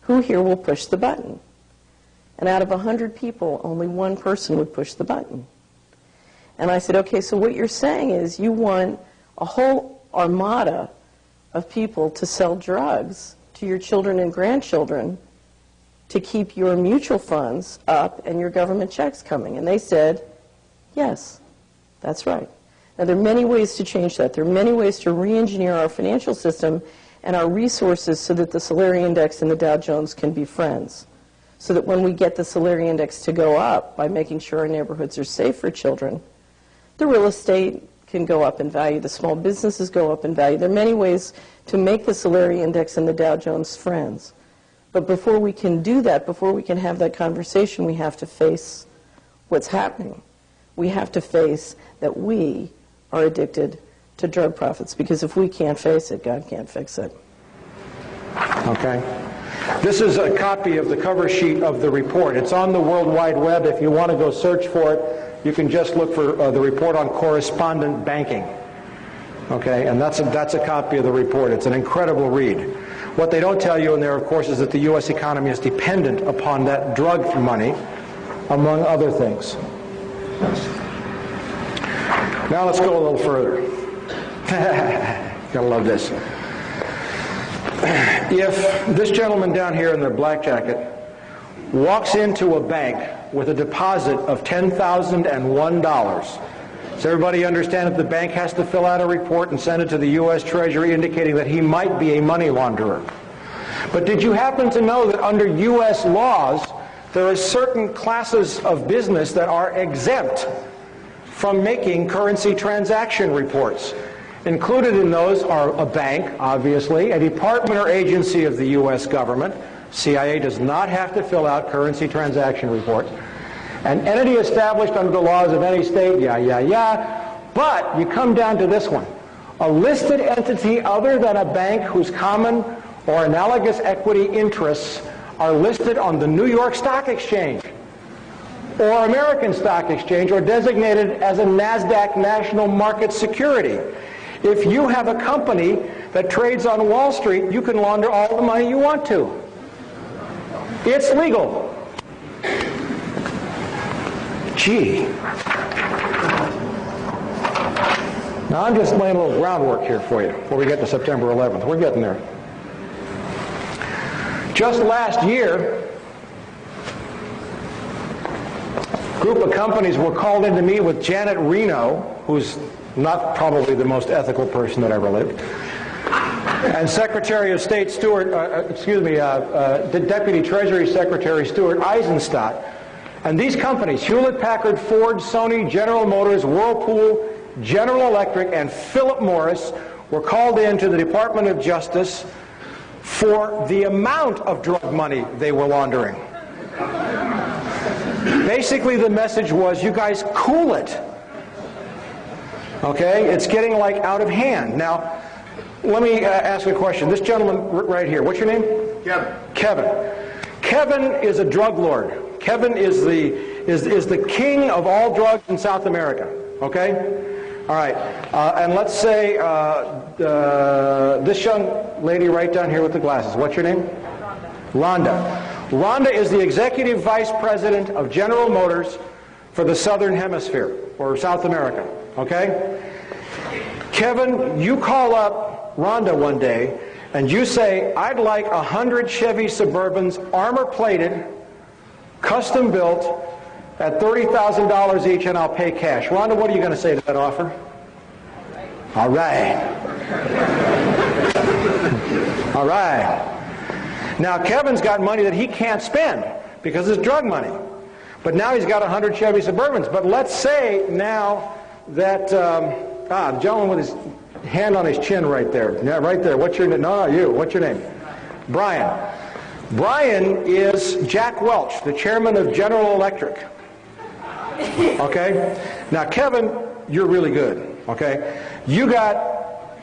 Who here will push the button? And out of 100 people, only one person would push the button. And I said, okay, so what you're saying is you want a whole armada of people to sell drugs to your children and grandchildren to keep your mutual funds up and your government checks coming. And they said, yes, that's right. Now, there are many ways to change that. There are many ways to re-engineer our financial system and our resources so that the Solari Index and the Dow Jones can be friends. So that when we get the Solari Index to go up by making sure our neighborhoods are safe for children, the real estate can go up in value, the small businesses go up in value. There are many ways to make the Solari Index and the Dow Jones friends. But before we can do that, before we can have that conversation, we have to face what's happening. We have to face that we are addicted to drug profits, because if we can't face it, God can't fix it. Okay. This is a copy of the cover sheet of the report. It's on the World Wide Web. If you want to go search for it, you can just look for the report on correspondent banking. Okay, and that's a copy of the report. It's an incredible read. What they don't tell you in there, of course, is that the U.S. economy is dependent upon that drug money, among other things. Now let's go a little further. Gotta love this. If this gentleman down here in the black jacket walks into a bank with a deposit of $10,001, does everybody understand that the bank has to fill out a report and send it to the U.S. Treasury indicating that he might be a money launderer? But did you happen to know that under U.S. laws, there are certain classes of business that are exempt from making currency transaction reports? Included in those are a bank, obviously, a department or agency of the U.S. government. CIA does not have to fill out currency transaction reports. An entity established under the laws of any state, but you come down to this one. A listed entity other than a bank whose common or analogous equity interests are listed on the New York Stock Exchange or American Stock Exchange, or designated as a NASDAQ national market security. If you have a company that trades on Wall Street, you can launder all the money you want to. It's legal. Gee. Now I'm just laying a little groundwork here for you before we get to September 11th. We're getting there. Just last year, a group of companies were called in to meet with Janet Reno, who's not probably the most ethical person that ever lived, and Secretary of State Stuart, Deputy Treasury Secretary Stuart Eisenstadt. And these companies, Hewlett-Packard, Ford, Sony, General Motors, Whirlpool, General Electric, and Philip Morris, were called in to the Department of Justice for the amount of drug money they were laundering. Basically, the message was, you guys cool it. Okay? It's getting like out of hand. Now, let me ask a question. This gentleman right here, what's your name? Kevin. Kevin. Kevin is a drug lord. Kevin is the king of all drugs in South America. Okay? All right. And let's say this young lady right down here with the glasses. What's your name? Rhonda. Rhonda is the executive vice president of General Motors for the Southern Hemisphere, or South America. Okay? Kevin, you call up Rhonda one day and you say, I'd like 100 Chevy Suburbans, armor-plated, custom built, at $30,000 each, and I'll pay cash. Rhonda, what are you going to say to that offer? All right. All right. Now, Kevin's got money that he can't spend because it's drug money. But now he's got 100 Chevy Suburbans. But let's say now that, the gentleman with his hand on his chin right there. Yeah, right there. What's your name? No, you. What's your name? Brian. Brian is Jack Welch, the chairman of General Electric. Okay? Now, Kevin, you're really good. Okay? You got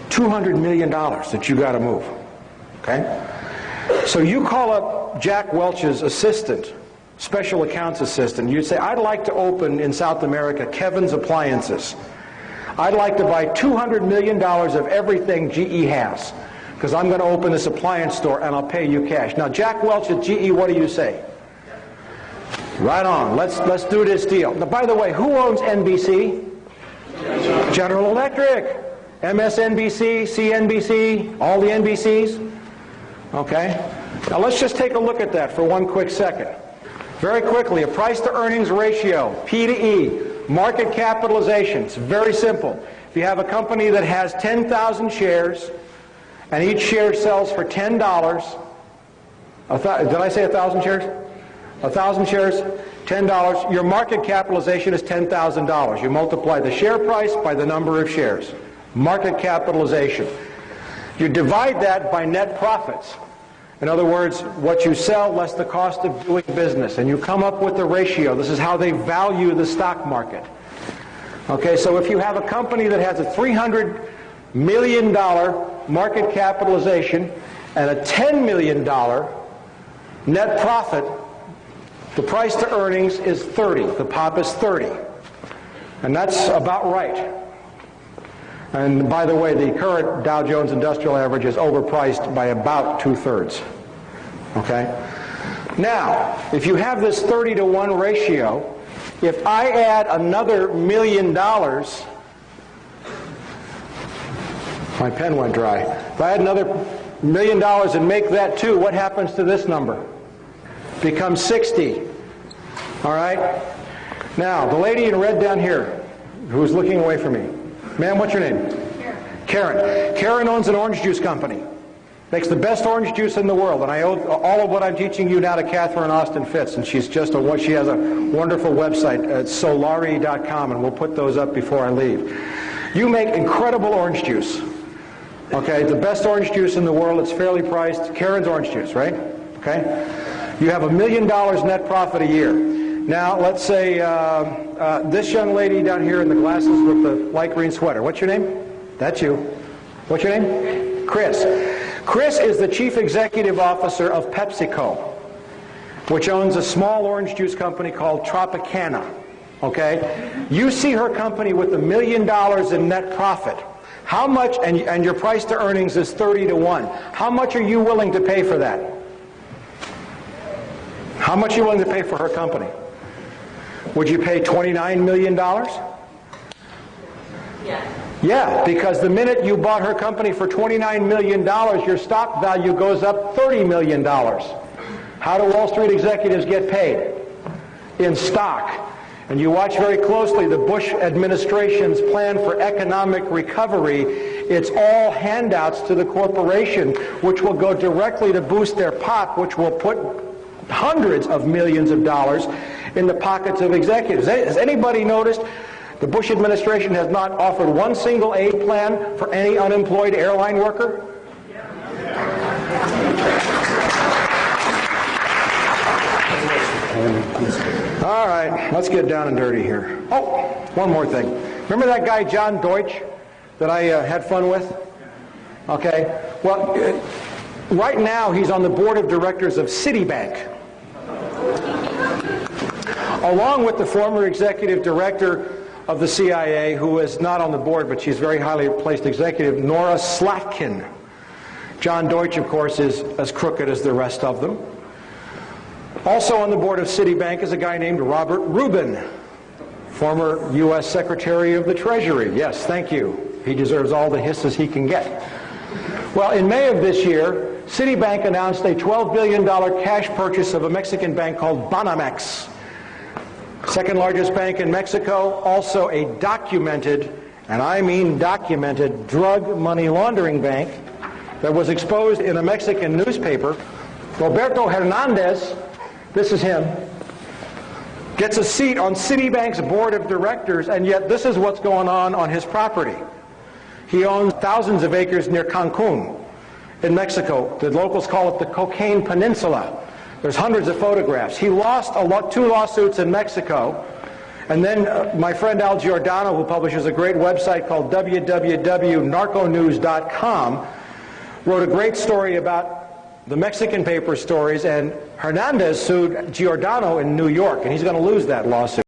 $200 million that you got to move. Okay? So you call up Jack Welch's assistant, special accounts assistant. You'd say, I'd like to open in South America Kevin's Appliances. I'd like to buy $200 million of everything GE has. because I'm going to open this appliance store and I'll pay you cash. Now, Jack Welch at GE, what do you say? Right on. Let's do this deal. Now, by the way, who owns NBC? General Electric. MSNBC, CNBC, all the NBCs. Okay. Now, let's just take a look at that for one quick second. Very quickly, a price-to-earnings ratio, P to E, market capitalization. It's very simple. If you have a company that has 10,000 shares, and each share sells for $10, did I say 1,000 shares? 1,000 shares, $10, your market capitalization is $10,000. You multiply the share price by the number of shares. Market capitalization. You divide that by net profits. In other words, what you sell less the cost of doing business, and you come up with the ratio. This is how they value the stock market. Okay, so if you have a company that has a $300 million market capitalization and a $10 million net profit, the price to earnings is 30. The POP is 30. And that's about right. And by the way, the current Dow Jones Industrial Average is overpriced by about 2/3. Okay? Now, if you have this 30-to-1 ratio, if I add another $1 million, my pen went dry. If I add another $1 million and make that 2, what happens to this number? Becomes 60. All right? Now, the lady in red down here, who's looking away from me. Ma'am, what's your name? Karen. Karen owns an orange juice company. Makes the best orange juice in the world. And I owe all of what I'm teaching you now to Catherine Austin Fitz. And she's just she has a wonderful website at solari.com, and we'll put those up before I leave. You make incredible orange juice. Okay, the best orange juice in the world. It's fairly priced. Karen's orange juice, right? Okay. You have $1 million net profit a year. Now, let's say this young lady down here in the glasses with the light green sweater. What's your name? That's you. What's your name? Chris. Chris is the chief executive officer of PepsiCo, which owns a small orange juice company called Tropicana. Okay? You see her company with $1 million in net profit. How much, and your price to earnings is 30-to-1. How much are you willing to pay for that? How much are you willing to pay for her company? Would you pay $29 million? Yeah. Yeah, because the minute you bought her company for $29 million, your stock value goes up $30 million. How do Wall Street executives get paid? In stock. And you watch very closely the Bush administration's plan for economic recovery. It's all handouts to the corporation, which will go directly to boost their POP, which will put hundreds of millions of dollars in the pockets of executives. Has anybody noticed the Bush administration has not offered one single aid plan for any unemployed airline worker? All right, let's get down and dirty here. Oh, one more thing. Remember that guy John Deutsch that I had fun with? Okay, well, right now he's on the board of directors of Citibank, along with the former executive director of the CIA, who is not on the board, but she's very highly placed executive, Nora Slatkin. John Deutsch, of course, is as crooked as the rest of them. Also on the board of Citibank is a guy named Robert Rubin, former U.S. Secretary of the Treasury. Yes, thank you. He deserves all the hisses he can get. Well, in May of this year, Citibank announced a $12 billion cash purchase of a Mexican bank called Banamex. Second largest bank in Mexico, also a documented, and I mean documented, drug money laundering bank that was exposed in a Mexican newspaper. Roberto Hernandez, this is him, gets a seat on Citibank's board of directors, and yet this is what's going on his property. He owns thousands of acres near Cancun in Mexico. The locals call it the Cocaine Peninsula. There's hundreds of photographs. He lost 2 lawsuits in Mexico, and then my friend Al Giordano, who publishes a great website called www.narconews.com, wrote a great story about the Mexican paper stories, and Hernandez sued Giordano in New York, and he's going to lose that lawsuit.